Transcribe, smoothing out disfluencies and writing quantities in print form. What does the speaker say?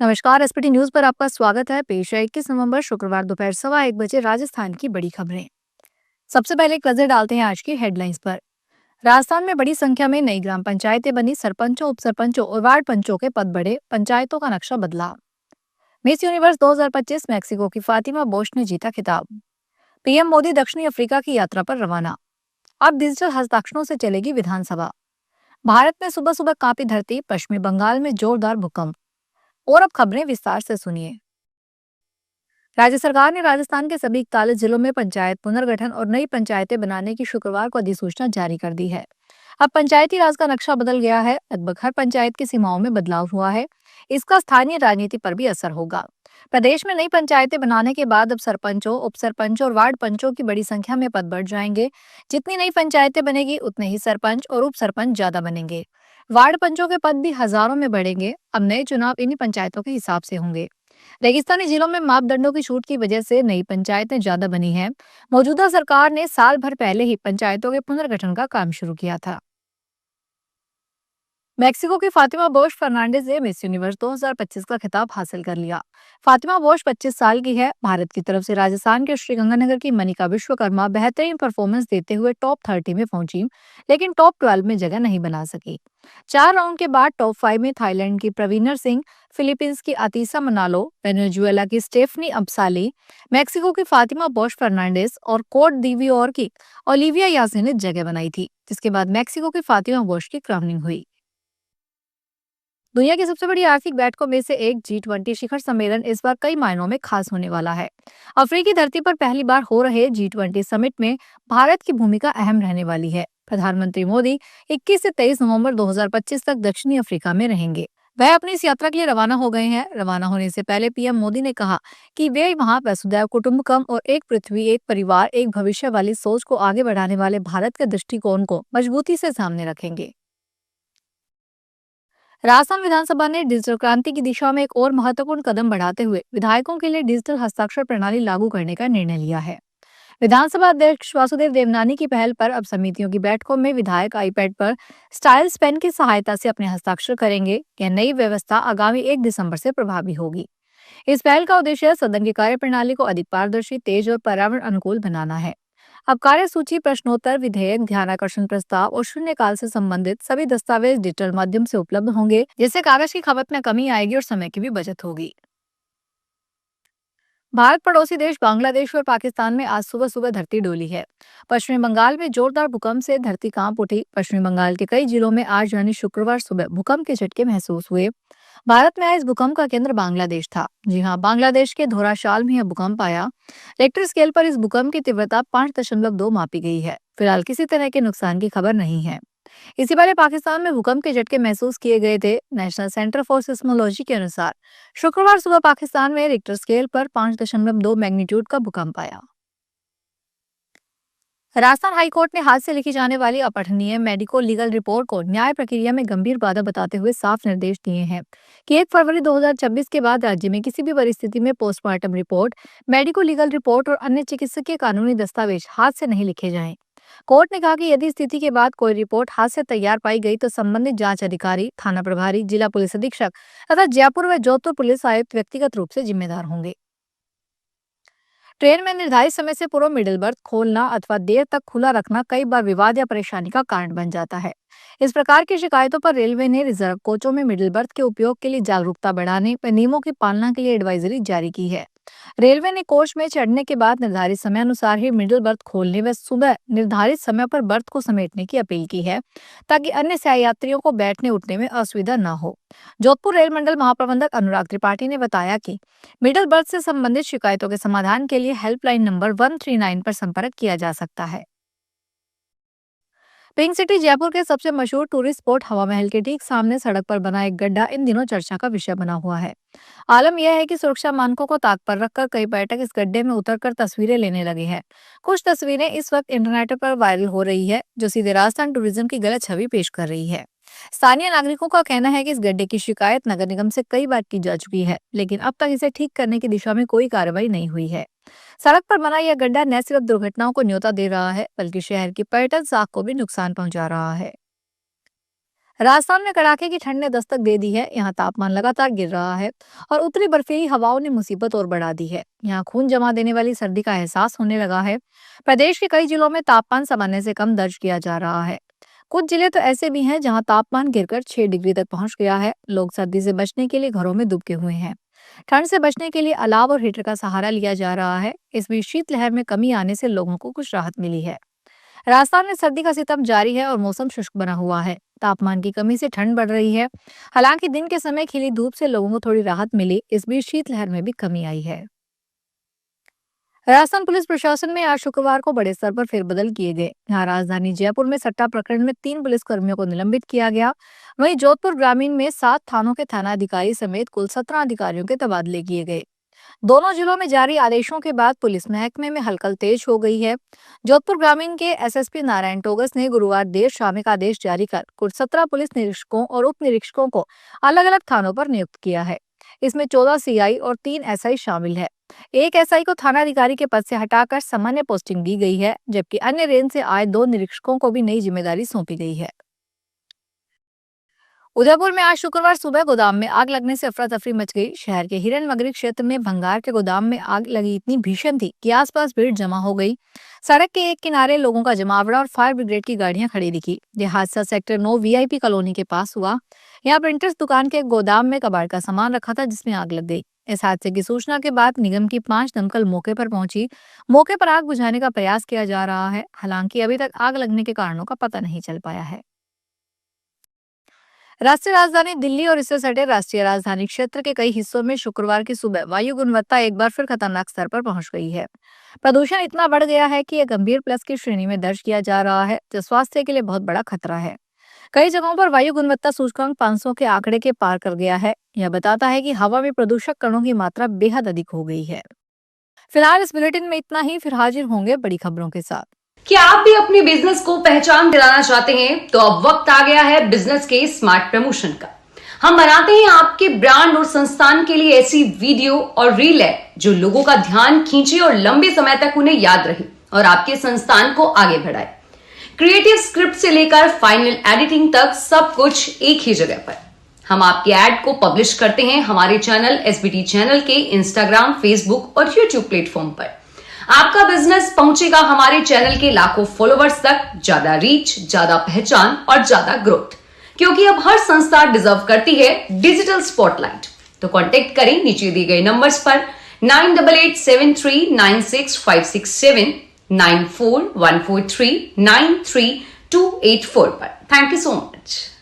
नमस्कार। SPT news पर आपका स्वागत है। पेश है 21 नवंबर शुक्रवार दोपहर 1:15 राजस्थान की बड़ी खबरें। सबसे पहले एक नजर डालते हैं आज की हेडलाइंस पर। राजस्थान में बड़ी संख्या में नई ग्राम पंचायतें बनी, सरपंचों, उप सरपंचों और वार्ड पंचों के पद बढ़े, पंचायतों का नक्शा बदला। मिस यूनिवर्स 2025 मैक्सिको की फातिमा बोश ने जीता खिताब। पीएम मोदी दक्षिणी अफ्रीका की यात्रा पर रवाना। अब डिजिटल हस्ताक्षरों से चलेगी विधानसभा। भारत में सुबह सुबह कांपी धरती, पश्चिमी बंगाल में जोरदार भूकंप। और अब खबरें विस्तार से सुनिए। राज्य सरकार ने राजस्थान के सभी 41 जिलों में पंचायत पुनर्गठन और नई पंचायतें बनाने की शुक्रवार को अधिसूचना जारी कर दी है। अब पंचायती राज का नक्शा बदल गया है। लगभग हर पंचायत की सीमाओं में बदलाव हुआ है। इसका स्थानीय राजनीति पर भी असर होगा। प्रदेश में नई पंचायतें बनाने के बाद अब सरपंचों, उप सरपंचों और वार्ड पंचों की बड़ी संख्या में पद बढ़ जाएंगे। जितनी नई पंचायतें बनेगी उतने ही सरपंच और उप सरपंच ज्यादा बनेंगे। वार्ड पंचों के पद भी हजारों में बढ़ेंगे। अब नए चुनाव इन्हीं पंचायतों के हिसाब से होंगे। रेगिस्तानी जिलों में मापदंडों की छूट की वजह से नई पंचायतें ज्यादा बनी हैं। मौजूदा सरकार ने साल भर पहले ही पंचायतों के पुनर्गठन का काम शुरू किया था। मेक्सिको की फातिमा बोश फर्नांडिस ने मिस यूनिवर्स 2025 का खिताब हासिल कर लिया। फातिमा बोश 25 साल की है। भारत की तरफ से राजस्थान के श्रीगंगानगर की मनिका विश्वकर्मा बेहतरीन परफॉर्मेंस देते हुए टॉप 30 में पहुंची, लेकिन टॉप 12 में जगह नहीं बना सकी। 4 राउंड के बाद टॉप 5 में थाईलैंड की प्रवीणर सिंह, फिलीपींस की अतीसा मनालो, वेनेजुएला की स्टेफनी अब्साली, मेक्सिको की फातिमा बोश फर्नांडिस और कोट दीवियोर की ओलिविया यासिन ने जगह बनाई थी, जिसके बाद मेक्सिको की फातिमा बोश की क्राउनिंग हुई। दुनिया की सबसे बड़ी आर्थिक बैठकों में से एक G20 शिखर सम्मेलन इस बार कई मायनों में खास होने वाला है। अफ्रीकी धरती पर पहली बार हो रहे G20 समिट में भारत की भूमिका अहम रहने वाली है। प्रधानमंत्री मोदी 21 से 23 नवंबर 2025 तक दक्षिणी अफ्रीका में रहेंगे। वह अपनी इस यात्रा के लिए रवाना हो गए हैं। रवाना होने से पहले पीएम मोदी ने कहा कि वे वहां वसुधैव कुटुंबकम और एक पृथ्वी एक परिवार एक भविष्य वाली सोच को आगे बढ़ाने वाले भारत के दृष्टिकोण को मजबूती से सामने रखेंगे। राजस्थान विधानसभा ने डिजिटल क्रांति की दिशा में एक और महत्वपूर्ण कदम बढ़ाते हुए विधायकों के लिए डिजिटल हस्ताक्षर प्रणाली लागू करने का निर्णय लिया है। विधानसभा अध्यक्ष वासुदेव देवनानी की पहल पर अब समितियों की बैठकों में विधायक आईपैड पर स्टाइल्स पेन की सहायता से अपने हस्ताक्षर करेंगे। यह नई व्यवस्था आगामी 1 दिसंबर से प्रभावी होगी। इस पहल का उद्देश्य सदन की कार्यप्रणाली को अधिक पारदर्शी, तेज और पर्यावरण अनुकूल बनाना है। अब कार्यसूची, प्रश्नोत्तर, विधेयक, ध्यानाकर्षण प्रस्ताव और शून्यकाल से संबंधित सभी दस्तावेज डिजिटल माध्यम से उपलब्ध होंगे, जिससे कागज की खपत में कमी आएगी और समय की भी बचत होगी। भारत पड़ोसी देश बांग्लादेश और पाकिस्तान में आज सुबह सुबह धरती डोली है। पश्चिमी बंगाल में जोरदार भूकंप से धरती कांप उठी। पश्चिमी बंगाल के कई जिलों में आज यानी शुक्रवार सुबह भूकंप के झटके महसूस हुए। भारत में आए इस भूकंप का केंद्र बांग्लादेश था। जी हाँ, बांग्लादेश के धोराशाल में यह भूकंप आया। रेक्टर स्केल पर इस भूकंप की तीव्रता 5.2 मापी गई है। फिलहाल किसी तरह के नुकसान की खबर नहीं है। इसी पहले पाकिस्तान में भूकंप के झटके महसूस किए गए थे। नेशनल सेंटर फॉर सिस्मोलॉजी के अनुसार शुक्रवार सुबह पाकिस्तान में रिक्टर स्केल पर 5.2 मैग्नीट्यूड का भूकंप आया। राजस्थान हाईकोर्ट ने हाथ से लिखी जाने वाली अपठनीय मेडिको लीगल रिपोर्ट को न्याय प्रक्रिया में गंभीर बाधा बताते हुए साफ निर्देश दिए हैं कि 1 फरवरी 2026 के बाद राज्य में किसी भी परिस्थिति में postmortem report, medico legal report और अन्य चिकित्सकीय कानूनी दस्तावेज हाथ से नहीं लिखे जाएं। कोर्ट ने कहा कि यदि स्थिति के बाद कोई रिपोर्ट हाथ से तैयार पाई गई तो संबंधित जांच अधिकारी, थाना प्रभारी, जिला पुलिस अधीक्षक तथा जयपुर व जोधपुर पुलिस आयुक्त व्यक्तिगत रूप से जिम्मेदार होंगे। ट्रेन में निर्धारित समय से पूर्व मिडिल बर्थ खोलना अथवा देर तक खुला रखना कई बार विवाद या परेशानी का कारण बन जाता है। इस प्रकार की शिकायतों पर रेलवे ने रिजर्व कोचों में मिडिल बर्थ के उपयोग के लिए जागरूकता बढ़ाने व नियमों की पालना के लिए एडवाइजरी जारी की है। रेलवे ने कोच में चढ़ने के बाद निर्धारित समय अनुसार ही मिडिल बर्थ खोलने व सुबह निर्धारित समय पर बर्थ को समेटने की अपील की है, ताकि अन्य सहयात्रियों को बैठने उठने में असुविधा न हो। जोधपुर रेल मंडल महाप्रबंधक अनुराग त्रिपाठी ने बताया कि मिडिल बर्थ से संबंधित शिकायतों के समाधान के लिए हेल्पलाइन नंबर 139 पर संपर्क किया जा सकता है। पिंक सिटी जयपुर के सबसे मशहूर टूरिस्ट स्पॉट हवा महल के ठीक सामने सड़क पर बना एक गड्ढा इन दिनों चर्चा का विषय बना हुआ है। आलम यह है कि सुरक्षा मानकों को ताक पर रखकर कई पर्यटक इस गड्ढे में उतरकर तस्वीरें लेने लगे हैं। कुछ तस्वीरें इस वक्त इंटरनेट पर वायरल हो रही है, जो सीधे राजस्थान टूरिज्म की गलत छवि पेश कर रही है। स्थानीय नागरिकों का कहना है कि इस गड्ढे की शिकायत नगर निगम से कई बार की जा चुकी है, लेकिन अब तक इसे ठीक करने की दिशा में कोई कार्रवाई नहीं हुई है। सड़क पर बना यह गड्ढा न सिर्फ दुर्घटनाओं को न्योता दे रहा है, बल्कि शहर की पर्यटन साख को भी नुकसान पहुंचा रहा है। राजस्थान में कड़ाके की ठंड ने दस्तक दे दी है। यहाँ तापमान लगातार गिर रहा है और उत्तरी बर्फीली हवाओं ने मुसीबत और बढ़ा दी है। यहाँ खून जमा देने वाली सर्दी का एहसास होने लगा है। प्रदेश के कई जिलों में तापमान सामान्य से कम दर्ज किया जा रहा है। कुछ जिले तो ऐसे भी हैं जहां तापमान गिरकर 6 डिग्री तक पहुंच गया है। लोग सर्दी से बचने के लिए घरों में दुबके हुए हैं। ठंड से बचने के लिए अलाव और हीटर का सहारा लिया जा रहा है। इस बीच शीतलहर में कमी आने से लोगों को कुछ राहत मिली है। राजस्थान में सर्दी का सितम जारी है और मौसम शुष्क बना हुआ है। तापमान की कमी से ठंड बढ़ रही है। हालांकि दिन के समय खिली धूप से लोगों को थोड़ी राहत मिली। इस बीच शीतलहर में भी कमी आई है। राजस्थान पुलिस प्रशासन में आज शुक्रवार को बड़े स्तर पर फेरबदल किए गए। यहाँ राजधानी जयपुर में सट्टा प्रकरण में 3 पुलिसकर्मियों को निलंबित किया गया। वहीं जोधपुर ग्रामीण में 7 थानों के थानाधिकारी समेत कुल 17 अधिकारियों के तबादले किए गए। दोनों जिलों में जारी आदेशों के बाद पुलिस महकमे में हलचल तेज हो गई है। जोधपुर ग्रामीण के एसएसपी नारायण टोगस ने गुरुवार देर शाम एक आदेश जारी कर कुल 17 पुलिस निरीक्षकों और उप निरीक्षकों को अलग अलग थानों पर नियुक्त किया है। इसमें 14 सीआई और 3 एसआई शामिल है। एक एसआई को थानाधिकारी के पद से हटाकर सामान्य पोस्टिंग दी गई है, जबकि अन्य रेंज से आए 2 निरीक्षकों को भी नई जिम्मेदारी सौंपी गई है। उदयपुर में आज शुक्रवार सुबह गोदाम में आग लगने से अफरा तफरी मच गई। शहर के हिरन मगरी क्षेत्र में भंगार के गोदाम में आग लगी इतनी भीषण थी कि आसपास भीड़ जमा हो गई। सड़क के एक किनारे लोगों का जमावड़ा और फायर ब्रिगेड की गाड़ियां खड़ी दिखी। यह हादसा सेक्टर 9 वीआईपी कॉलोनी के पास हुआ। यहाँ प्रिंटर्स दुकान के गोदाम में कबाड़ का सामान रखा था, जिसमें आग लग गई। इस हादसे की सूचना के बाद निगम की 5 दमकल मौके पर पहुंची। मौके पर आग बुझाने का प्रयास किया जा रहा है। हालांकि अभी तक आग लगने के कारणों का पता नहीं चल पाया है। राष्ट्रीय राजधानी दिल्ली और इससे सटे राष्ट्रीय राजधानी क्षेत्र के कई हिस्सों में शुक्रवार की सुबह वायु गुणवत्ता एक बार फिर खतरनाक स्तर पर पहुंच गई है। प्रदूषण इतना बढ़ गया है कि यह गंभीर प्लस की श्रेणी में दर्ज किया जा रहा है, जो स्वास्थ्य के लिए बहुत बड़ा खतरा है। कई जगहों पर वायु गुणवत्ता सूचकांक 500 के आंकड़े के पार कर गया है। यह बताता है कि हवा में प्रदूषक कणों की मात्रा बेहद अधिक हो गई है। फिलहाल इस बुलेटिन में इतना ही। फिर हाजिर होंगे बड़ी खबरों के साथ। क्या आप भी अपने बिजनेस को पहचान दिलाना चाहते हैं? तो अब वक्त आ गया है बिजनेस के स्मार्ट प्रमोशन का। हम बनाते हैं आपके ब्रांड और संस्थान के लिए ऐसी वीडियो और रील है जो लोगों का ध्यान खींचे और लंबे समय तक उन्हें याद रहे और आपके संस्थान को आगे बढ़ाए। क्रिएटिव स्क्रिप्ट से लेकर फाइनल एडिटिंग तक सब कुछ एक ही जगह पर। हम आपके ऐड को पब्लिश करते हैं हमारे चैनल एसबीटी चैनल के इंस्टाग्राम, फेसबुक और यूट्यूब प्लेटफॉर्म पर। आपका बिजनेस पहुंचेगा हमारे चैनल के लाखों फॉलोवर्स तक, ज्यादा रीच, ज्यादा पहचान और ज्यादा ग्रोथ, क्योंकि अब हर संस्था डिजर्व करती है डिजिटल स्पॉटलाइट। तो कांटेक्ट करें नीचे दिए गए नंबर्स पर 9887396567, 9414393284 पर। Thank you so much.